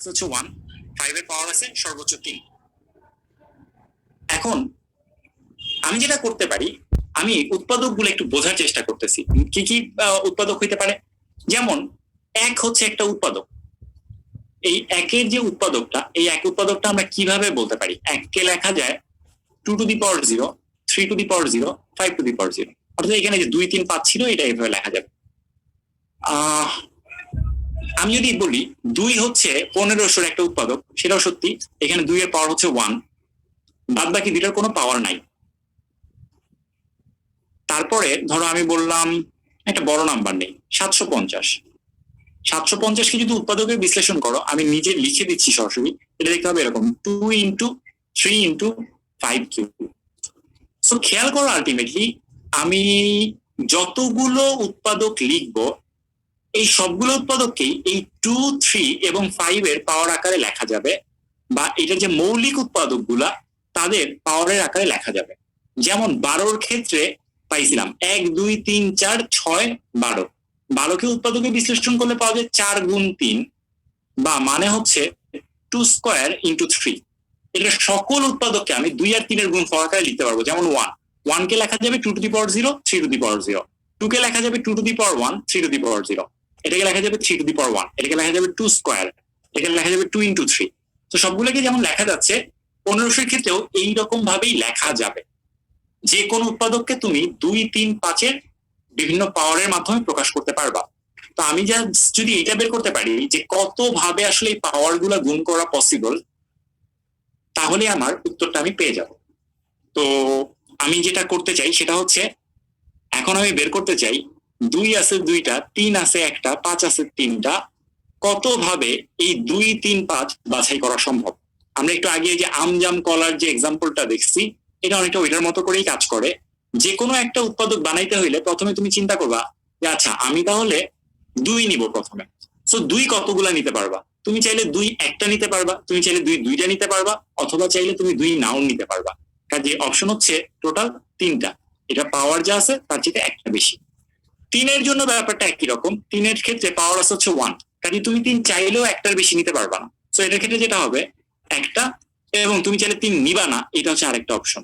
হচ্ছে 1, 5 এর পাওয়ার আছে সর্বোচ্চ 3। এখন আমি যেটা করতে পারি, আমি উৎপাদকগুলো একটু বোঝার চেষ্টা করতেছি কি কি উৎপাদক হইতে পারে। যেমন 1 হচ্ছে একটা উৎপাদক। এই 1 এর যে উৎপাদকটা, এই 1 উৎপাদকটা আমরা কিভাবে বলতে পারি? 1 কে লেখা যায় 2 to the power 0, 3 to the power 0, 5 to the power 0। অর্থাৎ এখানে যে 2, 3, 5 ছিল, এটা এইভাবে লেখা যাবে। আমি যদি বলি 2 হচ্ছে 1500 একটা উৎপাদক, সেটাও সত্যি। এখানে 2 এর পাওয়ার হচ্ছে 1, বাদ বাকি দুইটার কোনো পাওয়ার নাই। তারপরে ধরো আমি বললাম একটা বড় নাম্বার নেই, 750। 750 কে যদি উৎপাদকের বিশ্লেষণ করো, আমি নিজে লিখে দিচ্ছি সরাসরি, এটা দেখতে হবে এরকম 2 ইন্টু 3 ইন্টু 5 কিউব। সো খেয়াল করো, আলটিমেটলি আমি যতগুলো উৎপাদক লিখবো, এই সবগুলো উৎপাদককেই এই 2, 3 এবং 5 এর পাওয়ার আকারে লেখা যাবে, বা এটা যে মৌলিক উৎপাদকগুলা তাদের পাওয়ারের আকারে লেখা যাবে। যেমন 12 ক্ষেত্রে পাইছিলাম 1, 2, 3, 4, 6, 12। 12 কে উৎপাদকে বিশ্লেষণ করলে পাওয়া যায় 4 গুণ 3, বা মানে হচ্ছে 2 স্কোয়ার ইন্টু 3। এটা সকল উৎপাদককে আমি 2 আর 3 এর গুণ আকারে লিখতে পারবো। যেমন 1 কে লেখা যাবে 2 to the power 0, 3 to the power 0। 2 কে লেখা যাবে 2 to the power 1, 3 to the power 0। এটাকে লেখা যাবে 3 টু দি পাওয়ার 1, এটাকে লেখা যাবে 2 স্কোয়ার, এটাকে লেখা যাবে 2 ইন্টু 3। তো সবগুলোকে যেমন লেখা যাচ্ছে, 1500 এর ক্ষেত্রেও এইরকম ভাবেই লেখা যাবে। যে কোনো উৎপাদককে তুমি 2, 3, 5 এর বিভিন্ন পাওয়ারের মাধ্যমে প্রকাশ করতে পারবা। তো আমি যদি এটা বের করতে পারি যে কত ভাবে আসলে এই পাওয়ার গুলা গুণ করা পসিবল, তাহলে আমার উত্তরটা আমি পেয়ে যাব। তো আমি যেটা করতে চাই সেটা হচ্ছে, এখন আমি বের করতে চাই 2 আছে 2টা, 3 আছে 1টা, 5 আছে 3টা, কত ভাবে এই 2, 3, 5 বাছাই করা সম্ভব। আমরা একটু আগে যে আমজাম কলার যে এক্সাম্পলটা দেখছি, এটা অনেকটা ওইটার মতো করেই কাজ করে। যে কোনো একটা উৎপাদক বানাইতে হইলে প্রথমে তুমি চিন্তা করবা যে আচ্ছা আমি তাহলে 2 নিব প্রথমে। সো 2 কতগুলা নিতে পারবা? তুমি চাইলে 2 একটা নিতে পারবা, তুমি চাইলে 2 দুইটা নিতে পারবা, অথবা চাইলে তুমি 2 নাও নিতে পারবা। কাজে অপশন হচ্ছে টোটাল 3টা। এটা পাওয়ার যা আছে তার চেয়ে একটা বেশি। 3 এর জন্য ব্যাপারটা একই রকম। 3 এর ক্ষেত্রে পাওয়ার আছে হচ্ছে 1, কাজে তুমি 3 চাইলেও একটার বেশি নিতে পারবা না। সো এটার ক্ষেত্রে যেটা হবে একটা, এবং তুমি চাইলে 3 নিবা না, এটা হচ্ছে আরেকটা অপশন।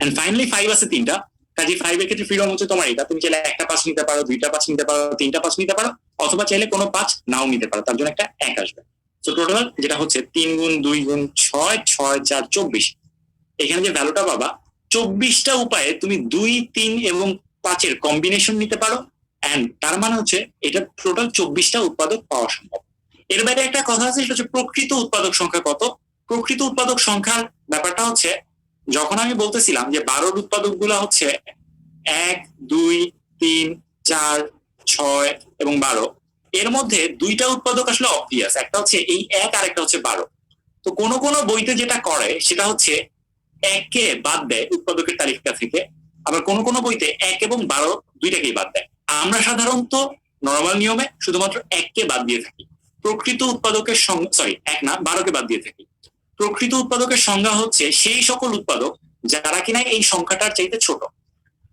এন্ড ফাইনালি 5 আছে 3টা, কাজে 5 এর ক্ষেত্রে ফ্রিডম হচ্ছে তোমার এটা। তুমি চাইলে একটা 5 নিতে পারো, 2টা 5 নিতে পারো, 3টা 5 নিতে পারো, অথবা চাইলে কোনো 5 নাও নিতে পারো, তার জন্য একটা 1 আসবে। সো টোটাল যেটা হচ্ছে 3 গুণ 2 গুণ 6, 6, 4, 24। এখানে যে ভ্যালুটা পাবা, 24টা উপায়ে তুমি 2, 3 এবং 5 এর কম্বিনেশন নিতে পারো। এন্ড তার মানে হচ্ছে এটা টোটাল 24টা উৎপাদক পাওয়া সম্ভব। এর বাইরে একটা কথা আছে, সেটা হচ্ছে প্রকৃত উৎপাদক সংখ্যা কত। প্রকৃত উৎপাদক সংখ্যার ব্যাপারটা হচ্ছে, যখন আমি বলতেছিলাম যে 12 উৎপাদক গুলা হচ্ছে 1, 2, 3, 4, 6 এবং 12, এর মধ্যে 2টা উৎপাদক আসলে অবভিয়াস, একটা হচ্ছে এই 1 আর একটা হচ্ছে 12। তো কোনো কোনো বইতে যেটা করে সেটা হচ্ছে 1 কে বাদ দেয় উৎপাদকের তালিকা থেকে, আবার কোনো কোনো বইতে 1 এবং 12 দুইটাকেই বাদ দেয়। আমরা সাধারণত নর্মাল নিয়মে শুধুমাত্র 1 কে বাদ দিয়ে থাকি। প্রকৃত উৎপাদকের সরি 1 না, 12 কে বাদ দিয়ে থাকি। প্রকৃত উৎপাদকের সংজ্ঞা হচ্ছে সেই সকল উৎপাদক যারা কিনা এই সংখ্যাটার চাইতে ছোট।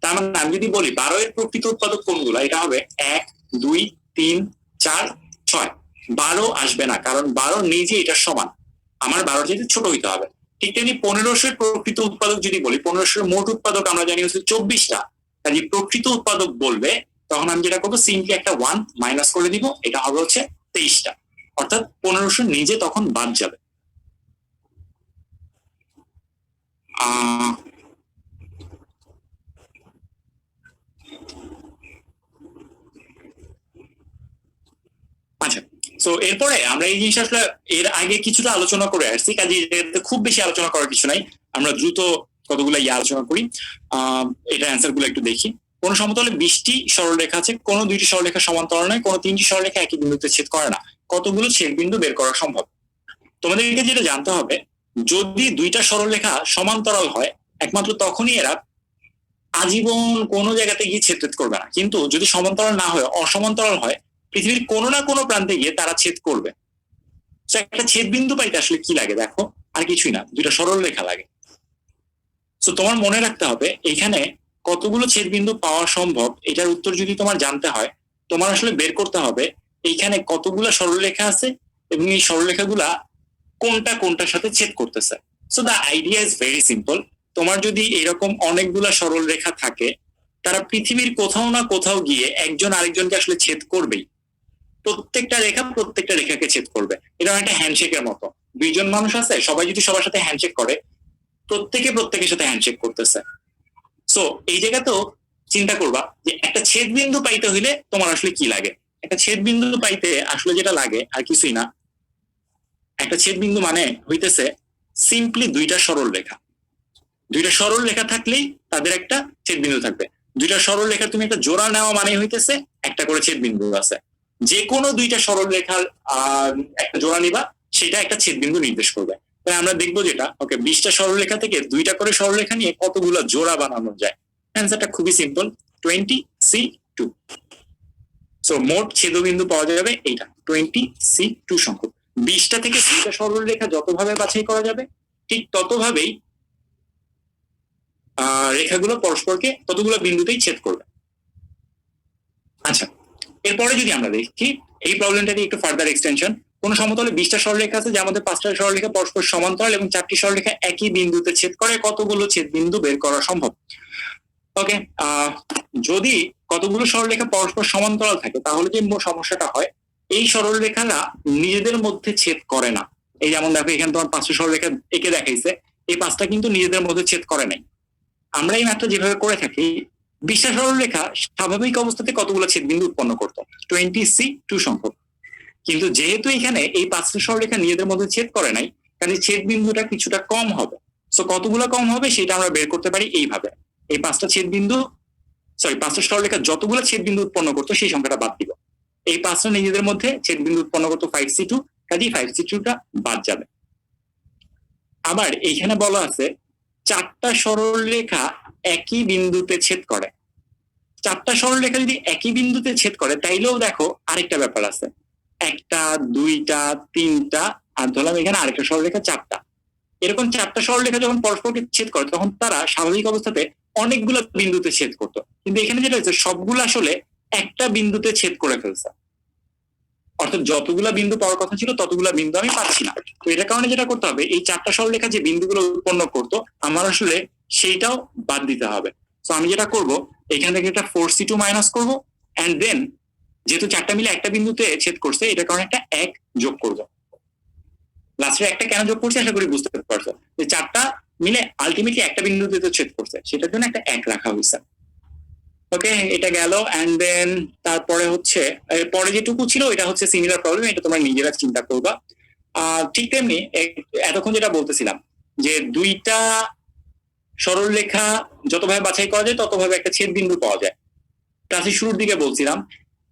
তার মানে আমি যদি বলি 12 এর প্রকৃত উৎপাদক কোনগুলো, এটা হবে 1, 2, 3, 4, 6। 12 আসবে না, কারণ 12 নিজে এটার সমান, আমার 12 চাইতে ছোট হইতে হবে। ঠিক তেমনি 1500 প্রকৃত উৎপাদক যদি বলি, 1500 মোট উৎপাদক আমরা জানি হচ্ছে 24টা, কাজে প্রকৃত উৎপাদক বলবে, তখন আমি যেটা করবো সিম্পলি একটা 1 মাইনাস করে দিব, এটা হবে হচ্ছে 23টা। অর্থাৎ 1500 নিজে তখন বাদ যাবে। আচ্ছা, তো এরপরে আমরা এই জিনিসটা আসলে এর আগে কিছুটা আলোচনা করে আসছি, কাজে খুব বেশি আলোচনা করার কিছু নাই। আমরা দ্রুত কতগুলো আলোচনা করি। এটা অ্যান্সার গুলো একটু দেখি। কোন সমতলে 20টি সরলরেখা আছে, কোন 2টি সরলরেখা সমান্তরাল নয়, কোন 3টি সরলরেখা একই বিন্দুতে ছেদ করে না, কতগুলো ছেদ বিন্দু বের করা সম্ভব। তোমাদেরকে যেটা জানতে হবে, যদি 2টা সরলরেখা সমান্তরাল হয়, একমাত্র তখনই এরা আজীবন কোনো জায়গাতে গিয়ে ছেদ করবে না। কিন্তু যদি সমান্তরাল না হয়, অসমান্তরাল হয়, পৃথিবীর কোনো না কোনো প্রান্তে গিয়ে তারা ছেদ করবে। একটা ছেদ বিন্দু পাইতে আসলে কি লাগে দেখো, আর কিছুই না, 2টা সরল রেখা লাগে। তো তোমার মনে রাখতে হবে এখানে কতগুলো ছেদ বিন্দু পাওয়া সম্ভব, এটার উত্তর যদি তোমার জানতে হয়, তোমার আসলে বের করতে হবে এইখানে কতগুলো সরল রেখা আছে এবং এই সরলরেখাগুলা কোনটা কোনটার সাথে ছেদ করতেছে। So the idea is very simple. তোমার যদি এরকম অনেকগুলা সরল রেখা থাকে, তারা পৃথিবীর কোথাও না কোথাও গিয়ে একজন আরেকজনকে আসলে ছেদ করবেই। প্রত্যেকটা রেখাকে ছেদ করবে। এটা একটা হ্যান্ডশেকের মতো। দুইজন মানুষ আছে, সবাই যদি সবার সাথে হ্যান্ডশেক করে, প্রত্যেকের সাথে হ্যান্ডশেক করতেছে। সো এই জায়গাতেও চিন্তা করবা যে একটা ছেদ বিন্দু পাইতে হইলে তোমার আসলে কি লাগে। একটা ছেদ বিন্দু পাইতে আসলে যেটা লাগে আর কিছুই না। একটা ছেদ বিন্দু মানে হইতেছে সিম্পলি দুইটা সরল রেখা থাকলেই তাদের একটা ছেদ বিন্দু থাকবে। দুইটা সরল রেখা তুমি একটা জোড়া নেওয়া মানে হইতেছে একটা করে ছেদ বিন্দু আছে। যে কোনো দুইটা সরল রেখার একটা জোড়া নিবা, সেটা একটা ছেদ বিন্দু নির্দেশ করবে। তাই আমরা দেখবো যেটা ওকে 20টা সরলরেখা থেকে দুইটা করে সরলরেখা নিয়ে কতগুলো জোড়া বানানো যায়। অ্যান্সারটা খুবই সিম্পল, 20C2। সো মোট ছেদবিন্দু পাওয়া যাবে এইটা 20C2 সংখ্যক। 20টা থেকে দুইটা সরলরেখা যতভাবে বাছাই করা যাবে ঠিক ততভাবেই রেখাগুলো পরস্পরকে ততগুলো বিন্দুতেই ছেদ করবে। আচ্ছা, এরপরে যদি আমরা দেখি এই প্রবলেমটাকে একটু ফার্দার এক্সটেনশন। কোন সমতলে 20টা সরলরেখা আছে, যার মধ্যে 5টা সরলরেখা পরস্পর সমান্তরাল এবং 4টি সরলরেখা একই বিন্দুতে ছেদ করে, কতগুলো ছেদ বিন্দু বের করা সম্ভব। ওকে, যদি কতগুলো সরলরেখা পরস্পর সমান্তরাল থাকে তাহলে যে সমস্যাটা হয়, এই সরলরেখারা নিজেদের মধ্যে ছেদ করে না। এই যেমন দেখো এখানে তোমার 5টা সরলরেখা একে দেখাইছে, এই 5টা কিন্তু নিজেদের মধ্যে ছেদ করে নাই। আমরা এই ম্যাথটা যেভাবে করে থাকি, 20টা সরলরেখা স্বাভাবিক অবস্থাতে কতগুলো ছেদ বিন্দু উৎপন্ন করতো, 20C2 সংখ্যক। কিন্তু যেহেতু এখানে এই 5টা সরলরেখা নিজেদের মধ্যে ছেদ করে নাই, তাহলে ছেদ বিন্দুটা কিছুটা কম হবে। সো কতগুলো কম হবে সেটা আমরা বের করতে পারি এইভাবে। এই 5টা সরলরেখা যতগুলো ছেদ বিন্দু উৎপন্ন করতো সেই সংখ্যাটা বাদ দিব। এই 5টা নিজেদের মধ্যে ছেদ বিন্দু উৎপন্ন করতো 5C2, কাজেই 5C2টা বাদ যাবে। আবার এইখানে বলা আছে 4টা সরলরেখা একই বিন্দুতে ছেদ করে। 4টা সরলরেখা যদি একই বিন্দুতে ছেদ করে, তাইলেও দেখো আরেকটা ব্যাপার আছে, 1টা 2টা 3টা আর ধরলাম এখানে আরেকটা সরলরেখা 4টা। এরকম 4টা সরলরেখা যখন পরস্পরকে ছেদ করে তখন তারা স্বাভাবিক অবস্থাতে অনেকগুলো বিন্দুতে ছেদ করতো, কিন্তু এখানে যেটা হচ্ছে সবগুলো আসলে একটা বিন্দুতে ছেদ করে ফেলছে। অর্থাৎ যতগুলা বিন্দু পাওয়ার কথা ছিল ততগুলা বিন্দু আমি পাচ্ছি না। তো এটার কারণে যেটা করতে হবে, এই 4টা সরলরেখা যে বিন্দুগুলো উৎপন্ন করতো আমার আসলে সেইটাও বাদ দিতে হবে। তো আমি যেটা করব, এখান থেকে একটা 4C2 মাইনাস করবো, অ্যান্ড দেন যেহেতু 4টা মিলে একটা বিন্দুতে ছেদ করছে, এটার কারণে একটা 1 যোগ করবো। লাস্টে একটা কেন যোগ করছে আশা করি বুঝতে পারছো, যে 4টা মিলে আলটিমেটলি একটা বিন্দুতে তো ছেদ করছে, সেটার জন্য একটা 1 রাখা হয়েছে। ওকে, এটা গেল। অ্যান্ড দেন তারপরে হচ্ছে পরে যেটুকু ছিল এটা হচ্ছে সিমিলার প্রবলেম, এটা তোমরা নিজেরা চিন্তা করবা। ঠিক তেমনি এতক্ষণ যেটা বলতেছিলাম যে দুইটা সরলরেখা যতভাবে বাছাই করা যায় ততভাবে একটা ছেদ বিন্দু পাওয়া যায়। ক্লাসের শুরুর দিকে বলছিলাম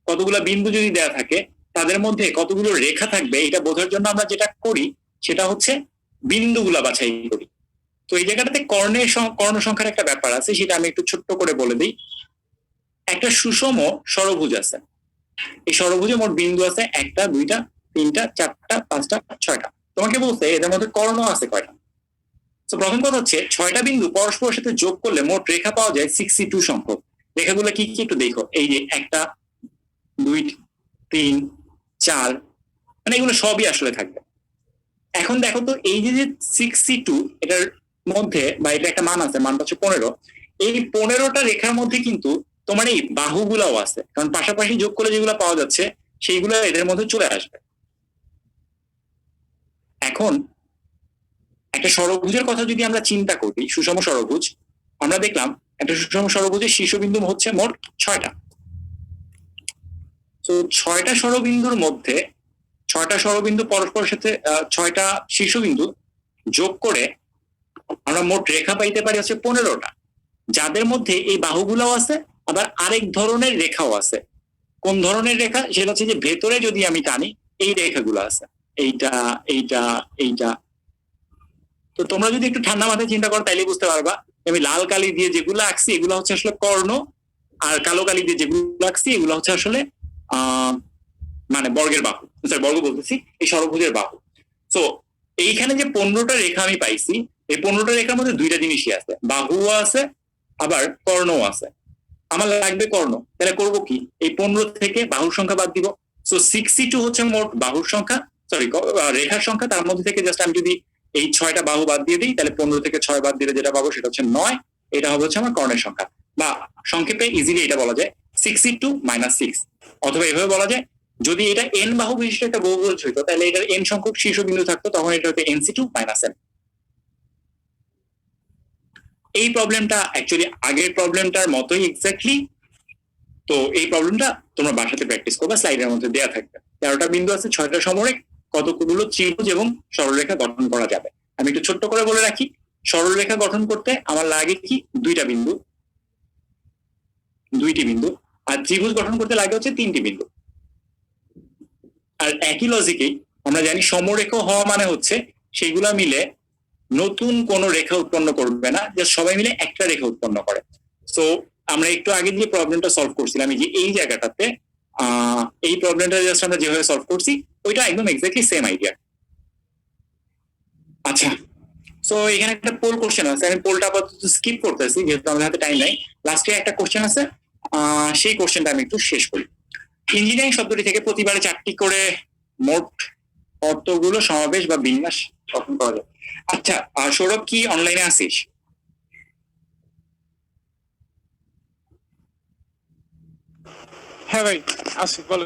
কতগুলো বিন্দু যদি দেওয়া থাকে তাদের মধ্যে কতগুলো রেখা থাকবে এটা বোঝার জন্য আমরা যেটা করি সেটা হচ্ছে বিন্দুগুলা বাছাই করি। তো এই জায়গাটাতে কর্ণ সংখ্যার একটা ব্যাপার আছে, সেটা আমি একটু ছোট্ট করে বলে দিই। একটা সুষম ষড়ভুজ আছে, এই ষড়ভুজে মোট বিন্দু আছে 1টা 2টা 3টা 4টা 5টা 6টা। তোমাকে বলছে এদের মধ্যে কর্ণ আছে কয়টা। তো প্রথম কথা হচ্ছে 6টা বিন্দু পরস্পরের সাথে যোগ করলে মোট রেখা পাওয়া যায় 62 সংখ্যক। রেখাগুলো কি কি একটু দেখো, এই যে 1টা 2 3 4, মানে এগুলো সবই আসলে থাকবে। এখন দেখো তো এই যে 62 এটার মধ্যে বা এটা একটা মান আছে, মানটা হচ্ছে 15। এই 15টা রেখার মধ্যে কিন্তু তোমার এই বাহুগুলাও আছে, কারণ পাশাপাশি যোগ করলে যেগুলো পাওয়া যাচ্ছে সেইগুলো এদের মধ্যে চলে আসবে। এখন একটা ষড়ভুজের কথা যদি আমরা চিন্তা করি, সুষম ষড়ভুজ, আমরা দেখলাম একটা সুষম ষড়ভুজের শীর্ষবিন্দু হচ্ছে মোট 6টা। তো 6টা ষড়বিন্দুর মধ্যে 6টা ষড়বিন্দু পরস্পরের সাথে 6টা শীর্ষবিন্দু যোগ করে আমরা মোট রেখা পাইতে পারি হচ্ছে 15টা, যাদের মধ্যে এই বাহুগুলাও আছে, আবার আরেক ধরনের রেখাও আছে। কোন ধরনের রেখা সেটা হচ্ছে যে ভেতরে যদি আমি টানি এই রেখাগুলো আছে, এইটা এইটা এইটা। তো তোমরা যদি একটু ঠান্ডা মাথায় চিন্তা করো তাইলে বুঝতে পারবা আমি লাল কালি দিয়ে যেগুলো আঁকছি এগুলো হচ্ছে আসলে কর্ণ, আর কালো কালি দিয়ে যেগুলো আঁকছি এগুলো হচ্ছে আসলে মানে বর্গের বাহু, বর্গ বলতেছি, এই ষড়ভুজের বাহু। তো এইখানে যে 15টা রেখা আমি পাইছি, এই 15টা রেখার মধ্যে 2টা জিনিসই আছে, বাহুও আছে আবার কর্ণও আছে। আমার লাগবে কর্ণ, তাহলে করবো কি, এই 15 থেকে বাহুর সংখ্যা বাদ দিব। সো 62 হচ্ছে মোট বাহুর সংখ্যা, সরি রেখার সংখ্যা, তার মধ্যে থেকে জাস্ট আমি যদি এই 6টা বাহু বাদ দিয়ে দিই, তাহলে 15 থেকে 6 বাদ দিলে যেটা পাবো সেটা হচ্ছে 9। এটা হবে হচ্ছে আমার কর্ণের সংখ্যা, বা সংক্ষেপে ইজিলি এটা বলা যায় 6 - 6। অথবা এভাবে বলা যায়, যদি এটা n বাহু বিশিষ্ট একটা বহুভুজ হইতো, তাহলে এটার n সংখ্যক শীর্ষবিন্দু থাকতো, তখন এটা হতো NC2 - n। এই প্রবলেমটা অ্যাকচুয়ালি আগের প্রবলেমটার মতোই এক্স্যাক্টলি। তো এই প্রবলেমটা তোমরা বাসাতে প্র্যাকটিস করবে, স্লাইডের মধ্যে দেওয়া থাকবে। 13টা বিন্দু আছে, 6টা সমরেখ, কতগুলো ত্রিভুজ এবং সরলরেখা গঠন করা যাবে। আমি একটু ছোট্ট করে বলে রাখি, সরলরেখা গঠন করতে আমার লাগে কি 2টা বিন্দু, 2টি বিন্দু, আর ত্রিভুজ গঠন করতে লাগে হচ্ছে 3টি বিন্দু। আর একই লজিকেই আমরা জানি সমরেখ হওয়া মানে হচ্ছে সেগুলা মিলে নতুন কোন রেখা উৎপন্ন করবে না, যে সবাই মিলে একটা রেখা উৎপন্ন করে। সো আমরা একটু আগে যে প্রবলেমটা সলভ করছিলাম, যে এই জায়গাটাতে এই প্রবলেমটা জাস্ট আমরা যেভাবে সলভ করছি ওইটা একদম এক্স্যাক্টলি সেম আইডিয়া। আচ্ছা, সো এখানে একটা পোল কোশ্চেন আছে, আমি পোলটা আপাতত স্কিপ করতেছি যেহেতু আমাদের হাতে টাইম নাই। লাস্টে একটা কোশ্চেন আছে, সেই কোশ্চেনটা আমি একটু শেষ করি। ইঞ্জিনিয়ারিং শব্দটি থেকে প্রতিবারে 4টি করে মোট কতগুলো সমাবেশ বা বিন্যাস গঠন করা যায়? আচ্ছা, সৌরভ কি অনলাইনে আসিস? হ্যাঁ ভাই আসি, বলো।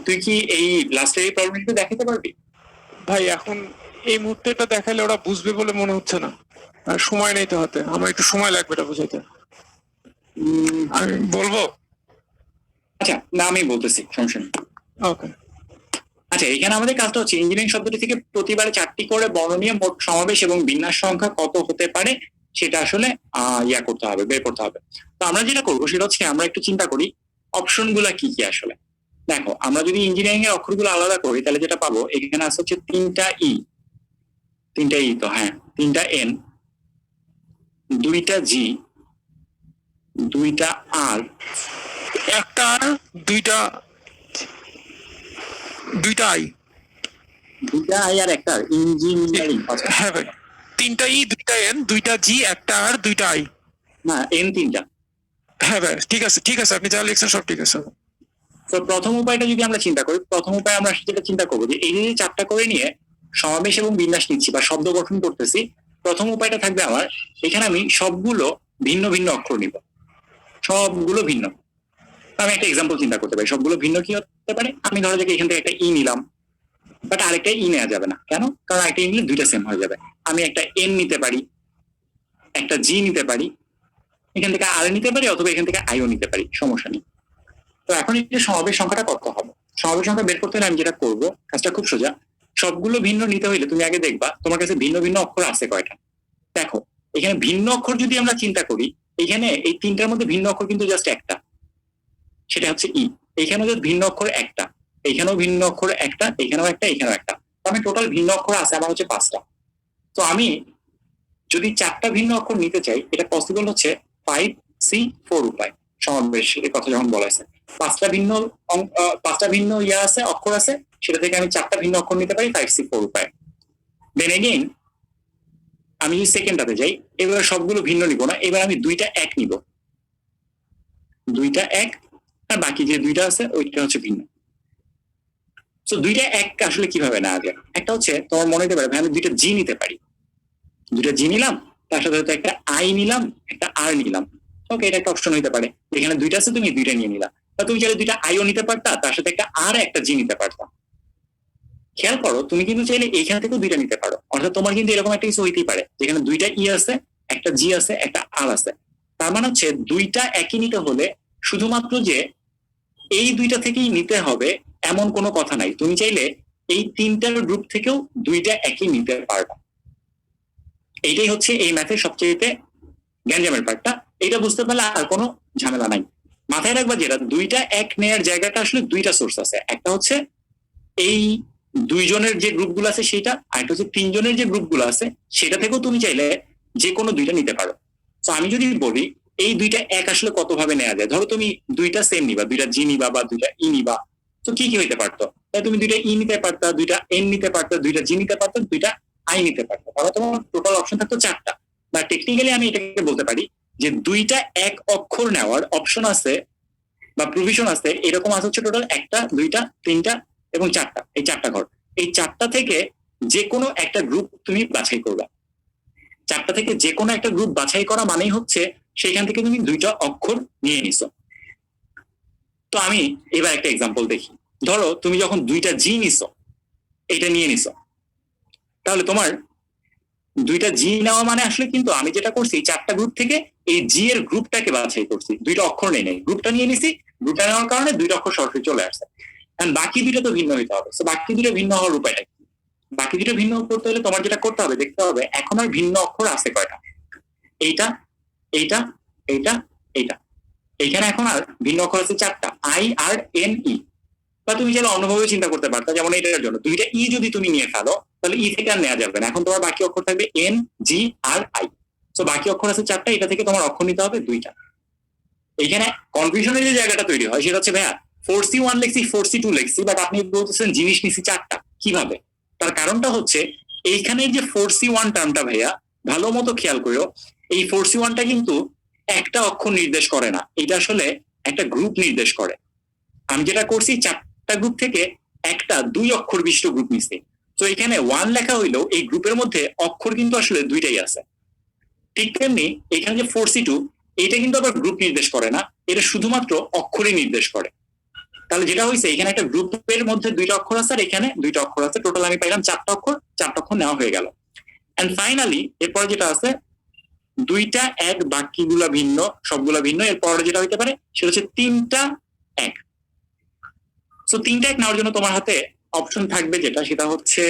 তুই কি এই লাস্টের এই প্রবলেমটা দেখাতে পারবি? ভাই এখন এই মুহূর্তে এটা দেখালে ওরা বুঝবে বলে মনে হচ্ছে না, আর সময় নেই তো হাতে, আমার একটু সময় লাগবে এটা বুঝাইতে। আমি বলবো? আচ্ছা, না আমি বলতেছি, সমস্যা নেই। ওকে। আচ্ছা, এখানে আমাদের কাজটা হচ্ছে ইঞ্জিনিয়ারিং শব্দটি থেকে প্রতিবারে 4টি করে বর্ণনীয় মোট সমাবেশ এবং বিন্যাস সংখ্যা কত হতে পারে সেটা আসলে ইয়া করতে হবে, বের করতে হবে। তো আমরা যেটা করবো সেটা হচ্ছে আমরা একটু চিন্তা করি অপশন গুলা কি কি আসলে। দেখো, আমরা যদি ইঞ্জিনিয়ারিং এর অক্ষরগুলো আলাদা করি তাহলে যেটা পাবো, এখানে আছে হচ্ছে 3টা ই, 3টা ই, তো হ্যাঁ 3টা এন, 2টা জি, 2টা আর, একটা আর দুইটা, দুইটা আই। 2টা আই আর একটা ইঞ্জিনিয়ারিং। হ্যাঁ ভাই, 3টা ই, 2টা এন, 2টা জি, একটা আর, 2টা আই। না, এন 3টা। হ্যাঁ ভাই ঠিক আছে, ঠিক আছে, আপনি যা লিখছেন সব ঠিক আছে। তো প্রথম উপায়টা যদি আমরা চিন্তা করি, প্রথম উপায় আমরা যেটা চিন্তা করবো যে এই যে 4টা করে নিয়ে সমাবেশ এবং বিন্যাস নিচ্ছি বা শব্দ গঠন করতেছি, প্রথম উপায়টা থাকবে আমার, এখানে আমি সবগুলো ভিন্ন ভিন্ন অক্ষর নিব, সবগুলো ভিন্ন। আমি একটা এক্সাম্পল চিন্তা করতে পারি, সবগুলো ভিন্ন কি হতে পারে। আমি ধরো যে এখান থেকে একটা ই নিলাম, বাট আরেকটা ই নেওয়া যাবে না, কেন? কারণ একটা ই নিলে 2টা সেম হয়ে যাবে। আমি একটা এন নিতে পারি, একটা জি নিতে পারি, এখান থেকে আর নিতে পারি, অথবা এখান থেকে আইও নিতে পারি, সমস্যা নেই। তো এখন এই যে সমাবেশ সংখ্যাটা কত হবে, সমাবেশ সংখ্যা বের করতে হলে আমি যেটা করবো, কাজটা খুব সোজা। সবগুলো ভিন্ন নিতে হইলে তুমি আগে দেখবা তোমার কাছে ভিন্ন ভিন্ন অক্ষর আছে কয়টা। দেখো, এখানে ভিন্ন অক্ষর যদি আমরা চিন্তা করি, এখানে এই 3টার মধ্যে ভিন্ন অক্ষর কিন্তু জাস্ট একটা, সেটা হচ্ছে ই। এখানেও যদি ভিন্ন অক্ষর একটা, এখানেও ভিন্ন অক্ষর একটা, এখানেও একটা, এখানেও একটা, আমি টোটাল ভিন্ন অক্ষর আছে আমার হচ্ছে 5টা। তো আমি যদি 4টা ভিন্ন অক্ষর নিতে চাই, এটা পসিবল হচ্ছে 5C4 উপায়। সমাবেশের কথা যখন বলা হয়েছে 5টা ভিন্ন ইয়া আছে, অক্ষর আছে, সেটা থেকে আমি 4টা ভিন্ন অক্ষর নিতে পারি 5C4 উপায়। দেন এগেইন আমি যদি সেকেন্ডটাতে যাই, এবার সবগুলো ভিন্ন নিব না, এবার আমি 2টা এক নিব, 2টা এক, আর বাকি যে 2টা আছে ওইটা হচ্ছে ভিন্ন। তো 2টা এক আসলে কিভাবে নেওয়া যায়? একটা হচ্ছে তোমার মনে হতে পারে ভাই আমি 2টা জি নিতে পারি, 2টা জি নিলাম, তার সাথে হয়তো একটা আই নিলাম, একটা আর নিলাম। ওকে, এটা একটা অপশন হতে পারে, এখানে 2টা আছে তুমি 2টা নিয়ে নিলা। বা তুমি চাইলে 2টা আইও নিতে পারতা, তার সাথে একটা আর একটা জি নিতে পারতা। খেয়াল করো, তুমি কিন্তু চাইলে এইখান থেকেও 2টা নিতে পারো। অর্থাৎ তোমার কিন্তু এরকম একটা কিছু হইতেই পারে যেখানে 2টা ই আছে, একটা জি আছে, একটা আর আছে। তার মানে হচ্ছে 2টা একই নিতে হলে শুধুমাত্র যে এই 2টা থেকেই নিতে হবে এমন কোনো কথা নাই। তুমি চাইলে এই 3টার গ্রুপ থেকেও 2টা একই নিতে পারবা। এইটাই হচ্ছে এই ম্যাথের সবচেয়ে গ্যাঞ্জামের পার্টটা। এটা বুঝতে পারলে আর কোনো ঝামেলা নাই। মাথায় রাখবা যেটা 2টা এক নেয়ার জায়গাটা আসলে 2টা সোর্স আছে। একটা হচ্ছে এই 2 জনের যে গ্রুপগুলো আছে সেটা, আর একটা হচ্ছে 3 জনের যে গ্রুপগুলো আছে সেটা থেকেও তুমি চাইলে যে কোনো 2টা নিতে পারো। তো আমি যদি বলি এই 2টা এক আসলে কত ভাবে নেওয়া যায়, ধরো তুমি 2টা সেম নিবা, 2টা জি নিবা বা 2টা ই নিবা, তো কি কি হইতে পারতো? তাই তুমি 2টা ই নিতে পারতা, 2টা এন নিতে পারতা, 2টা জি নিতে পারতো, 2টা আই নিতে পারতো, তাহলে তোমার টোটাল অপশন থাকতো 4টা। বা টেকনিক্যালি আমি এটাকে বলতে পারি যে 2টা এক অক্ষর নেওয়ার অপশন আছে বা প্রভিশন আছে, এরকম আছে হচ্ছে টোটাল 1টা, 2টা, 3টা এবং 4টা, এই 4টা ঘর। এই চারটা থেকে যে কোনো একটা গ্রুপ তুমি বাছাই করবে। চারটা থেকে যে কোনো একটা গ্রুপ বাছাই করা মানেই হচ্ছে সেখান থেকে তুমি দুইটা অক্ষর নিয়ে নিছো। তো আমি এবার একটা এক্সাম্পল দেখি। ধরো তুমি যখন দুইটা জি নিছো, এটা নিয়ে নিছো, তাহলে তোমার দুইটা জি নেওয়া মানে আসলে কিন্তু আমি যেটা করছি চারটা গ্রুপ থেকে এই জি এর গ্রুপটাকে বাছাই করছি, দুইটা অক্ষর নেই নাই, গ্রুপটা নিয়ে নিছি, গ্রুপটা নেওয়ার কারণে দুইটা অক্ষর সরাসরি চলে আসছে। বাকি দুইটা তো ভিন্ন হইতে হবে। বাকি দুইটা ভিন্ন হওয়ার উপায়টা কি? বাকি দুইটা ভিন্ন করতে হলে তোমার যেটা করতে হবে, দেখতে হবে এখন আর ভিন্ন অক্ষর আছে কয়টা। এইটা, এইটা, এইটা, এইটা। এইখানে এখন আর ভিন্ন অক্ষর আছে চারটা, আই আর এন ই। বা তুমি চাইলে অন্যভাবে চিন্তা করতে পারতা, যেমন এটার জন্য দুইটা ই যদি তুমি নিয়ে ফেলো তাহলে ই থেকে আর নেওয়া যাবে না, এখন তোমার বাকি অক্ষর থাকবে এন, জি আর আই। তো বাকি অক্ষর আছে চারটা, এটা থেকে তোমার অক্ষর নিতে হবে দুইটা। এইখানে কনফিউশনের যে জায়গাটা তৈরি হয় সেটা হচ্ছে ভাইয়া 4C1 লিখছি 4C2 লিখছি, বাট আপনি বলতেছেন জিনিস নিছি চারটা, কিভাবে? তার কারণটা হচ্ছে এইখানে যে 4C1 টার্মটা ভাইয়া ভালো মতো খেয়াল করো, এই 4C1টা কিন্তু একটা অক্ষর নির্দেশ করে না, এটা আসলে একটা গ্রুপ নির্দেশ করে। আমি যেটা করছি চারটা গ্রুপ থেকে একটা দুই অক্ষর বিশিষ্ট গ্রুপ নিচ্ছি। তো এখানে 1 লেখা হইলেও এই গ্রুপের মধ্যে অক্ষর কিন্তু আসলে দুইটাই আছে। ঠিক তেমনি এখানে যে 4C2, এটা কিন্তু আবার গ্রুপ নির্দেশ করে না, এটা শুধুমাত্র অক্ষরই নির্দেশ করে। তাহলে যেটা হয়েছে এখানে একটা গ্রুপের মধ্যে দুইটা অক্ষর আছে আর এখানে দুইটা অক্ষর আছে, টোটাল আমি পাইলাম চারটা অক্ষর, চারটা অক্ষর নেওয়া হয়ে গেল। এন্ড ফাইনালি এরপরে যেটা আছে দুইটা এক, বাকিগুলা ভিন্ন, সবগুলা ভিন্ন। এরপরে যেটা হইতে পারে সেটা হচ্ছে তিনটা এক। সো তিনটা এক নেওয়ার জন্য তোমার হাতে অপশন থাকবে যেটা, সেটা হচ্ছে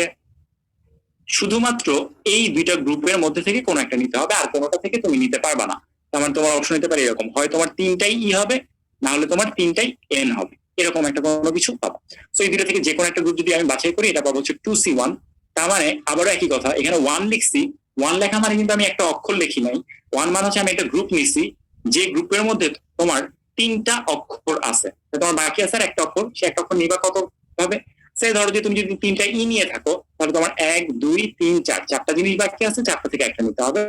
শুধুমাত্র এই দুইটা গ্রুপের মধ্যে থেকে কোনো একটা নিতে হবে, আর কোনোটা থেকে তুমি নিতে পারবা না। তার তোমার অপশন নিতে পারে এরকম, হয় তোমার তিনটাই ই হবে, না হলে তোমার তিনটাই এন হবে, এরকম একটা কোনো কিছু পাবো। তো এই দুইটা থেকে যে কোনো একটা গ্রুপ যদি আমি বাছাই করি, এটা পাবো হচ্ছে 2C1। তার মানে আবারও একই কথা, এখানে 1 লিখছি, 1 লেখা মানে কিন্তু আমি একটা অক্ষর লিখি নাই, 1 মানে হচ্ছে আমি একটা গ্রুপ নিছি, যে গ্রুপের মধ্যে তোমার তিনটা অক্ষর আছে, তোমার বাকি আছে আর একটা অক্ষর, সে একটা অক্ষর নিবা কত ভাবে। সে ধরো যে তুমি যদি তিনটা ই নিয়ে থাকো তাহলে তোমার 1 2 3 4, চারটা জিনিস বাকি আছে, চারটা থেকে একটা নিতে হবে,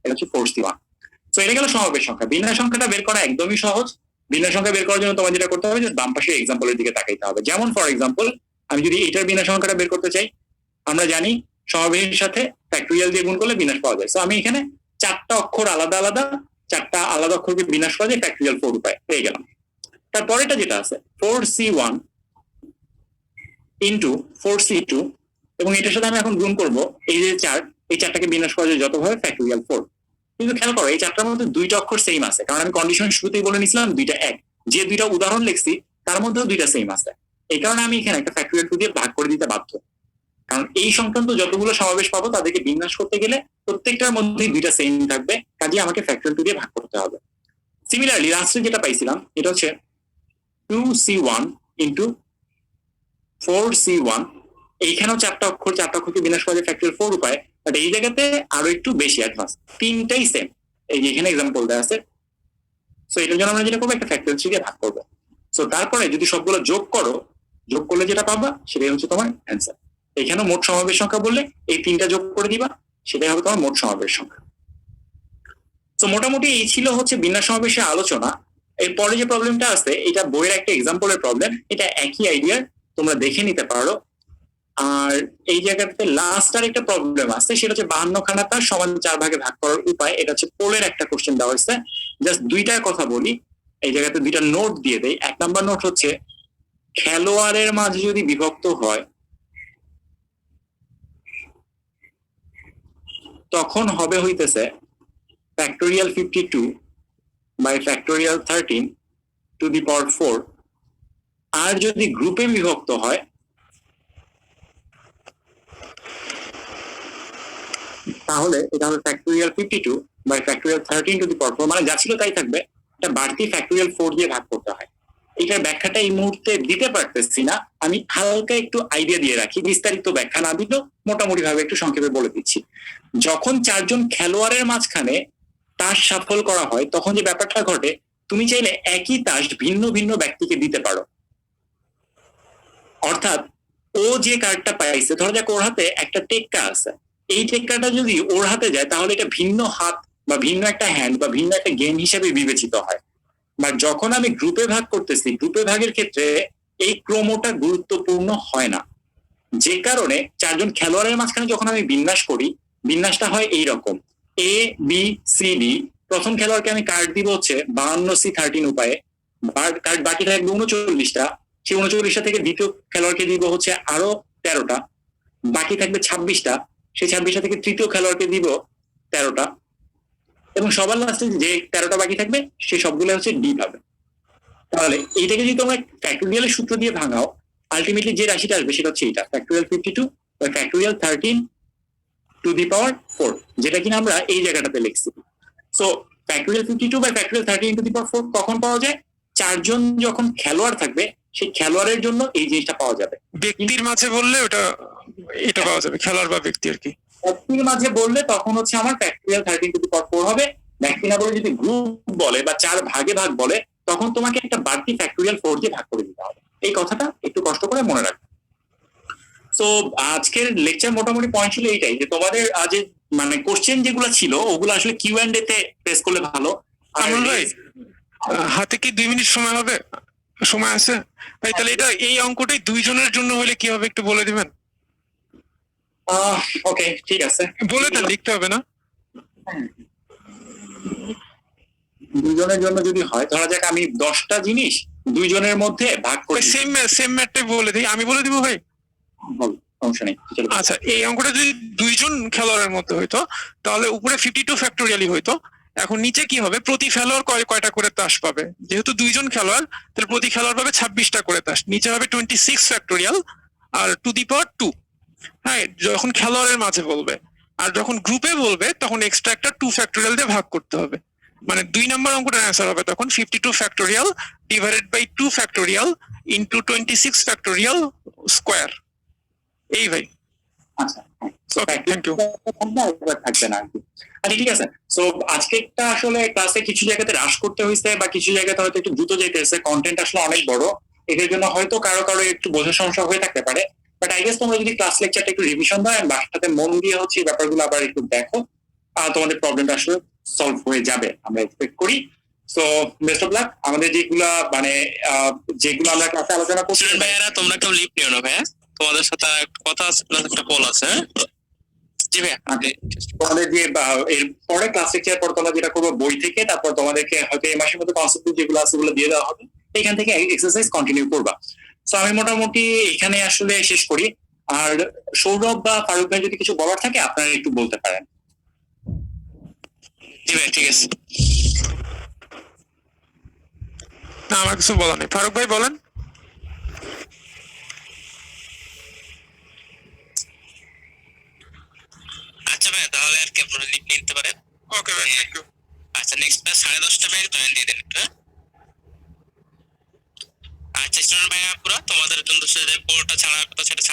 এটা হচ্ছে 4C1। তো এটা গেল সমাবেশ সংখ্যা। বিন্যাস সংখ্যাটা বের করা একদমই সহজ। বিন্যাস সংখ্যা বের করার জন্য তোমার যেটা করতে হবে যে বাম পাশের এক্সাম্পলের দিকে তাকাইতে হবে। যেমন ফর এক্সাম্পল আমি যদি এটার বিন্যাস সংখ্যাটা বের করতে চাই, আমরা জানি সমাবেশের সাথে ফ্যাক্টরিয়াল দিয়ে গুণ করলে বিন্যাস পাওয়া যায়। তো আমি এখানে চারটা অক্ষর আলাদা আলাদা, চারটা আলাদা অক্ষরকে বিন্যাস করা যায় ফ্যাক্টরিয়াল 4 উপায় পেয়ে গেলাম। তারপরেটা যেটা আছে 4C1 ইন্টু 4C2, এবং এটার সাথে আমি এখন গুণ করবো এই যে চার, এই চারটাকে বিন্যাস করা যায় যতভাবে ফ্যাক্টরিয়াল 4। কিন্তু খেয়াল করো এই চারটার মধ্যে দুইটা অক্ষর সেম আছে, কারণ আমি কন্ডিশন শুরুতেই বলে নিছিলাম দুইটা এক, যে দুইটা উদাহরণ লিখছি তার মধ্যেও দুইটা সেম আছে। এই কারণে আমি এখানে একটা ফ্যাক্টরিয়াল 2 দিয়ে ভাগ করে দিতে বাধ্য, কারণ এই সংক্রান্ত যতগুলো সমাবেশ পাবো তাদেরকে বিন্যাস করতে গেলে প্রত্যেকটার মধ্যেই দুইটা সেম থাকবে, কাজে আমাকে ফ্যাক্টরিয়াল 2 দিয়ে ভাগ করতে হবে। সিমিলারলি লাস্টে যেটা পাইছিলাম এটা হচ্ছে 2C1 ইন্টু 4C1, এইখানেও চারটা অক্ষর, চারটা অক্ষরকে বিন্যাস করা যায় ফ্যাক্টরিয়াল 4 উপায়, বাট এই জায়গাতে আরো একটু বেশি অ্যাডভান্স, তিনটাই সেম। এই যে এখানে এক্সাম্পল দেওয়া আছে। সো এটার জন্য আমরা যেটা করবো একটা ফ্যাক্টরিয়াল 3 দিয়ে ভাগ করবো। সো তারপরে যদি সবগুলো যোগ করো, যোগ করলে যেটা পাবা সেটাই হচ্ছে তোমার অ্যান্সার। এখানে মোট সমাবেশ সংখ্যা বললে এই তিনটা যোগ করে দিবা, সেটাই হবে তোমার মোট সমাবেশ সংখ্যা। তো মোটামুটি এই ছিল হচ্ছে বিন্যাস সমাবেশের আলোচনা। এরপরে যে প্রবলেমটা আছে এটা বইয়ের একটা এক্সাম্পলের প্রবলেম, এটা একই আইডিয়ার, তোমরা দেখে নিতে পারো। আর এই জায়গাতে লাস্ট আর একটা প্রবলেম আছে, সেটা হচ্ছে 52 খানাটা সমান 4 ভাগে ভাগ করার উপায়। এটা হচ্ছে পোলের একটা কোশ্চেন দেওয়া হয়েছে। জাস্ট দুইটার কথা বলি, এই জায়গাতে দুইটা নোট দিয়ে দেই। 1 নাম্বার নোট হচ্ছে খেলোয়াড়ের মাঝে যদি বিভক্ত হয় তখন হবে হইতেছে factorial 52 by factorial 13 to the power 4। আর যদি গ্রুপে বিভক্ত হয় তাহলে এটা হবে factorial 52 by factorial 13 to the power 4, মানে যা ছিল তাই থাকবে, এটা বাড়তি ফ্যাক্টোরিয়াল 4 দিয়ে ভাগ করতে হয়। এটার ব্যাখ্যাটা এই মুহূর্তে দিতে পারতেছি না, আমি হালকা একটু আইডিয়া দিয়ে রাখি, বিস্তারিত ব্যাখ্যা না দিলেও মোটামুটি ভাবে একটু সংক্ষেপে বলে দিচ্ছি। যখন চারজন খেলোয়াড়ের মাঝখানে তাস সাফল করা হয় তখন যে ব্যাপারটা ঘটে, তুমি চাইলে একই তাস ভিন্ন ভিন্ন ব্যক্তিকে দিতে পারো। অর্থাৎ ও যে কার্ডটা পাইছে, ধরো যাক ওর হাতে একটা টেক্কা আছে, এই টেক্কাটা যদি ওর হাতে যায় তাহলে এটা ভিন্ন হাত বা ভিন্ন একটা হ্যান্ড বা ভিন্ন একটা গেম হিসেবে বিবেচিত হয়। বা যখন আমি গ্রুপে ভাগ করতেছি, গ্রুপে ভাগের ক্ষেত্রে এই ক্রমটা গুরুত্বপূর্ণ হয় না। যে কারণে চারজন খেলোয়াড়ের মাঝখানে যখন আমি বিন্যাস করি, বিন্যাসটা হয় এইরকম: এ বি সি ডি। প্রথম খেলোয়াড়কে আমি কার্ড দিব হচ্ছে 52C13 উপায়ে, কার্ড বাকি থাকবে 39টা। সেই 39টা থেকে দ্বিতীয় খেলোয়াড়কে দিব হচ্ছে আরো 13টা, বাকি থাকবে 26টা। সেই 26টা থেকে তৃতীয় খেলোয়াড়কে দিব 13টা, এবং সবার লাস্টে যে 13টা বাকি থাকবে সেই সবগুলো হচ্ছে ডি পাবে। তাহলে এইটাকে যদি তোমরা ফ্যাক্টোরিয়ালের সূত্র দিয়ে ভাঙাও, আলটিমেটলি যে রাশিটা আসবে সেটা হচ্ছে এটা, ফ্যাক্টোরিয়াল 52 বা ফ্যাক্টোরিয়াল 13^4, যেটা কিনা আমরা এই জায়গাটাতে লিখছি। সো ফ্যাক্টোরিয়াল 52 বা ফ্যাক্টোরিয়াল 13^4 কখন পাওয়া যায়? চারজন যখন খেলোয়াড় থাকবে সেই খেলোয়াড়ের জন্য এই জিনিসটা পাওয়া যাবে। ব্যক্তির মাঝে বললে ওটা এটা পাওয়া যাবে, খেলোয়াড় বা ব্যক্তি আর কি। ব্যক্তির মাঝে বললে তখন হচ্ছে আমার ফ্যাক্টোরিয়াল 13^4 হবে। ব্যক্তি না বলে যদি গ্রুপ বলে বা 4 ভাগে ভাগ বলে, তখন তোমাকে একটা বাড়তি ফ্যাক্টোরিয়াল 4 দিয়ে ভাগ করে দিতে হবে। এই কথাটা একটু কষ্ট করে মনে রাখবে। তো আজকের লেকচার মোটামুটি পয়েন্ট ছিল এইটাই, যে তোমাদের আজ মানে কোশ্চেন যেগুলো ছিল ওগুলো আসলে কিউ&এ তে প্রেস করলে ভালো। আমল ভাই, হাতে কি 2 মিনিট সময় হবে? সময় আছে ভাই? তাহলে এটা এই অঙ্কটাই 2 জনের জন্য হলে কি হবে একটু বলে দিবেন? ওকে, ঠিক আছে, বলে দেন, লিখতে হবে না। দুজনের জন্য যদি হয়, ধরা যাক আমি 10টা জিনিস 2 জনের মধ্যে ভাগ করি। সেম ম্যাটটাই বলে দিই, আমি বলে দিব ভাই। সমস্যা নেই। আচ্ছা, এই অঙ্কটা যদি 2 জন খেলোয়াড়ের মধ্যে হইতো তাহলে উপরে 52 ফ্যাক্টোরিয়ালই হইতো। এখন নিচে কি হবে? প্রতি খেলোয়াড় কয়টা করে তাস পাবে? যেহেতু 2 জন খেলোয়াড়, তাহলে প্রতি খেলোয়াড় পাবে 26টা করে তাস। নিচে হবে 26 ফ্যাক্টোরিয়াল আর টু দি পাওয়ার 2। হ্যাঁ, যখন খেলোয়াড়ের মাঝে বলবে। আর যখন গ্রুপে বলবে তখন এক্সট্রা একটা 2 ফ্যাক্টোরিয়াল দিয়ে ভাগ করতে হবে। মানে 2 নম্বর অঙ্কটার অ্যান্সার হবে তখন 52 factorial divided by 2 factorial into 26 factorial square. এই ভাই। আচ্ছা, ওকে, থ্যাংক ইউ। থাকবে না আর কি। আচ্ছা, ঠিক আছে। সো আজকে একটা আসলে ক্লাসে কিছু জায়গাতে রাশ করতে হয়েছে বা কিছু জায়গাতে হয়তো একটু দ্রুত যেতেছে, কন্টেন্ট আসলে অনেক বড়, এটার জন্য হয়তো কারো কারো একটু বোঝার সমস্যা হয়ে থাকতে পারে। বাট আই গেস তোমরা যদি ক্লাস লেকচারটা একটু রিভিশন দাও আর বাসাতে মন দিয়ে হচ্ছে এই ব্যাপারগুলো আবার একটু দেখো, তোমাদের প্রবলেমটা আসলে সলভ হয়ে যাবে আমরা এক্সপেক্ট করি। So best of luck. আমাদের যেগুলা মানে যেগুলো আমরা ক্লাসে আলোচনা করছি, ভাইয়ারা তোমরা কেউ লিপ নিও না ভাইয়া, তোমাদের সাথে একটা কথা আছে প্লাস একটা কল আছে। জি ভাইয়া, তোমাদের যে এর পরে ক্লাস লেকচার পর তোমরা যেটা করবো বই থেকে, তারপর তোমাদেরকে হয়তো এই মাসের মধ্যে কনসেপ্ট যেগুলো আছে ওগুলো দিয়ে দেওয়া হবে, এখান থেকে এক্সারসাইজ কন্টিনিউ করবা। তো আমি মোটামুটি এখানে আসলে শেষ করি। আর সৌরভ বা ফারুক ভাই যদি কিছু বলার থাকে আপনারা একটু বলতে পারেন। জি ভাই, ঠিক আছে। না, আমার কিছু বলার নেই। ফারুক ভাই বলেন। আচ্ছা ভাইয়া, তাহলে আর কি আপনারা লিপ নিতে পারেন। ওকে ভাই, থ্যাংক ইউ। আচ্ছা, নেক্সট ক্লাস 10:30 ভাইয়া জয়েন দিয়ে দেন একটু, হ্যাঁ? আচ্ছা স্টুডেন্ট ভাইয়া, পুরা তোমাদের জন্য পড়াটা ছাড়ার কথা সেটা